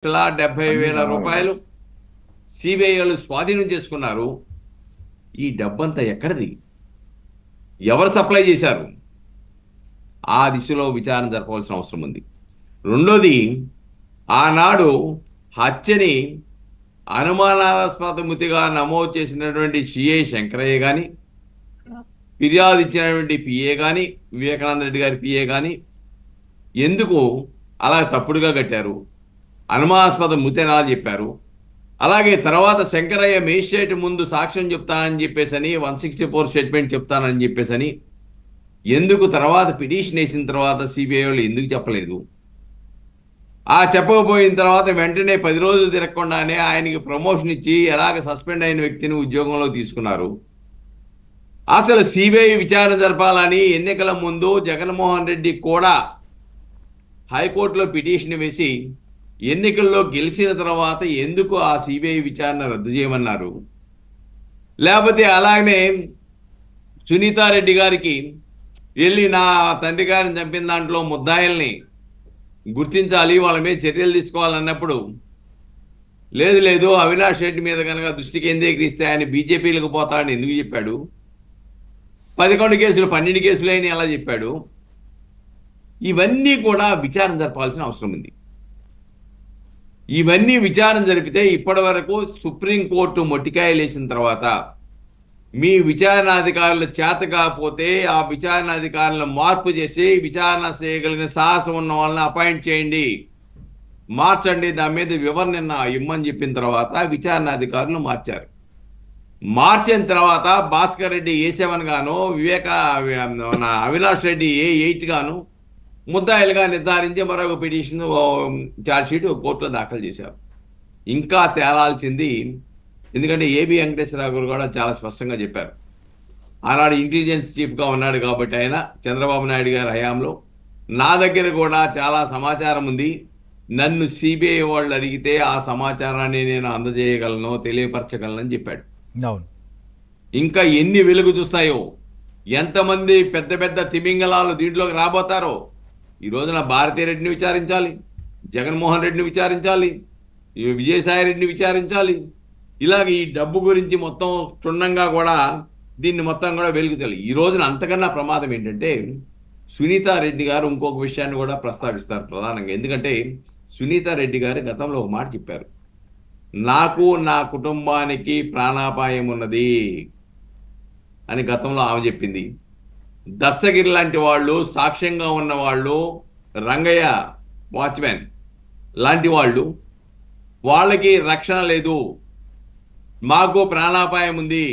1,70,000 కావాలండి. రూపాయలు సిబిఐ వాళ్ళు స్వాధీనం చేసుకున్నారు. ఈ డబ్బంతా ఎక్కడిది? ఎవరు సప్లై చేశారు? ఆ దిశలో విచారణ జరపవలసిన అవసరం ఉంది. రెండోది, ఆనాడు హత్యని అనుమానాస్పదముతిగా నమోదు చేసినటువంటి సిఐ శంకరయ్య గాని, ఫిర్యాదు ఇచ్చినటువంటి పిఏ గాని, వివేకానంద రెడ్డి గారి పిఏ గాని ఎందుకు అలా తప్పుడుగా కట్టారు? అనుమానాస్పద మృతేనాలు చెప్పారు. అలాగే తర్వాత శంకరయ్య మేజిస్ట్రేట్ ముందు సాక్ష్యం చెప్తానని చెప్పేసని 164 స్టేట్మెంట్ చెప్తానని చెప్పేసని ఎందుకు తర్వాత పిటిషన్ వేసిన తర్వాత సిబిఐ వాళ్ళు ఎందుకు చెప్పలేదు? ఆ చెప్పకపోయిన తర్వాత వెంటనే 10 రోజులు తిరగకుండానే ఆయనకి ప్రమోషన్ ఇచ్చి ఎలాగ సస్పెండ్ అయిన వ్యక్తిని ఉద్యోగంలో తీసుకున్నారు? అసలు సిబిఐ విచారణ జరపాలని ఎన్నికల ముందు జగన్మోహన్ రెడ్డి కూడా హైకోర్టులో పిటిషన్ వేసి ఎన్నికల్లో గెలిచిన తర్వాత ఎందుకు ఆ సిబిఐ విచారణ రద్దు చేయమన్నారు? లేకపోతే అలాగనే సునీతారెడ్డి గారికి వెళ్ళి నా తండ్రి గారిని చంపిన దాంట్లో ముద్దాయిల్ని గుర్తించాలి, వాళ్ళ మీద చర్యలు తీసుకోవాలన్నప్పుడు లేదు లేదు అవినాష్ రెడ్డి మీద కనుక దృష్టి కేంద్రీకరిస్తే ఆయన బీజేపీలకు పోతాడని ఎందుకు చెప్పాడు? 11 కేసులు 12 కేసులు అయినా ఎలా చెప్పాడు? ఇవన్నీ కూడా విచారణ జరపాల్సిన అవసరం ఉంది. ఇవన్నీ విచారణ జరిపితే ఇప్పటి వరకు సుప్రీంకోర్టు మొట్టికాయలేసిన తర్వాత మీ విచారణాధికారులు చేత కాకపోతే ఆ విచారణాధికారులను మార్పు చేసి విచారణ చేయగలిగిన సాహసం ఉన్న వాళ్ళని అపాయింట్ చేయండి, మార్చండి, దాని మీద వివరణ ఇమ్మని చెప్పిన తర్వాత విచారణాధికారులు మార్చారు. మార్చిన తర్వాత భాస్కర్ రెడ్డి A7 గాను, అవినాష్ రెడ్డి A8 గాను ముద్దాయిలుగా నిర్ధారించి మరొక పిటిషన్ ఛార్జ్షీట్ కోర్టులో దాఖలు చేశారు. ఇంకా తేలాల్సింది, ఎందుకంటే ఏబి వెంకటేశ్వరరావు గారు కూడా చాలా స్పష్టంగా చెప్పారు. ఆనాడు ఇంటెలిజెన్స్ చీఫ్గా ఉన్నాడు కాబట్టి ఆయన చంద్రబాబు నాయుడు గారి హయాంలో నా దగ్గర కూడా చాలా సమాచారం ఉంది, నన్ను సిబిఐ వాళ్ళు అడిగితే ఆ సమాచారాన్ని నేను అందజేయగలను, తెలియపరచగలను చెప్పాడు. అవును. ఇంకా ఎన్ని వెలుగు చూస్తాయో, ఎంతమంది పెద్ద పెద్ద తిమింగలాలు దీంట్లోకి రాబోతారో. ఈ రోజున భారతీరెడ్డిని విచారించాలి, జగన్మోహన్ రెడ్డిని విచారించాలి, విజయసాయి రెడ్డిని విచారించాలి. ఇలాగ ఈ డబ్బు గురించి మొత్తం క్షుణ్ణంగా కూడా దీన్ని మొత్తం కూడా వెలుగుతాయి. ఈ రోజున అంతకన్నా ప్రమాదం ఏంటంటే సునీతారెడ్డి గారు ఇంకొక విషయాన్ని కూడా ప్రస్తావిస్తారు ప్రధానంగా. ఎందుకంటే సునీతారెడ్డి గారు గతంలో ఒక మాట చెప్పారు, నాకు నా కుటుంబానికి ప్రాణాపాయం ఉన్నది అని గతంలో ఆమె చెప్పింది. దస్తగిరి లాంటి వాళ్ళు, సాక్ష్యంగా ఉన్న వాళ్ళు, రంగయ్య వాచ్మెన్ లాంటి వాళ్ళు, వాళ్ళకి రక్షణ లేదు, మాకు ప్రాణాపాయం ఉంది,